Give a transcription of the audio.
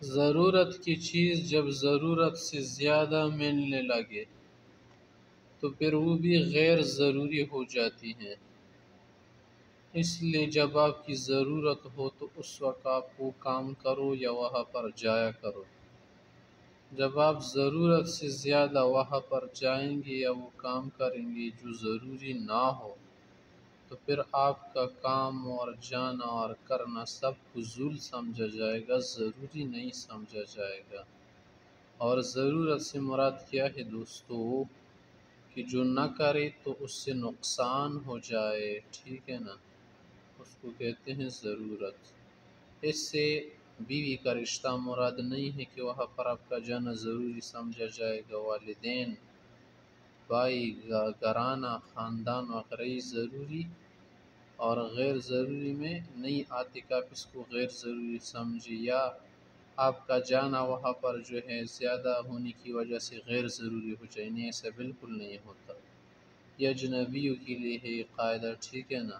ضرورت کی چیز جب ضرورت سے زیادہ ملنے لگے تو پھر وہ بھی غیر ضروری ہو جاتی ہیں۔ اس لیے جب آپ کی ضرورت ہو تو اس وقت آپ وہ کام کرو یا وہاں پر جایا کرو۔ جب آپ ضرورت سے زیادہ وہاں پر جائیں گے یا وہ کام کریں گے جو ضروری نہ ہو تو پھر آپ کا کام اور جانا اور کرنا سب فضول سمجھا جائے گا، ضروری نہیں سمجھا جائے گا۔ اور ضرورت سے مراد کیا ہے دوستو؟ کہ جو نہ کرے تو اس سے نقصان ہو جائے، ٹھیک ہے نا، اس کو کہتے ہیں ضرورت۔ اس سے بیوی کا رشتہ مراد نہیں ہے کہ وہاں پر آپ کا جانا ضروری سمجھا جائے گا۔ والدین، بھائی، گھرانہ، خاندان وغیرہ ضروری اور غیر ضروری میں نہیں آتے کہ آپ اس کو غیر ضروری سمجھے یا آپ کا جانا وہاں پر جو ہے زیادہ ہونے کی وجہ سے غیر ضروری ہو جائے، نہیں، ایسا بالکل نہیں ہوتا۔ یہ اجنبیوں کے لیے ہے یہ قاعدہ، ٹھیک ہے نا۔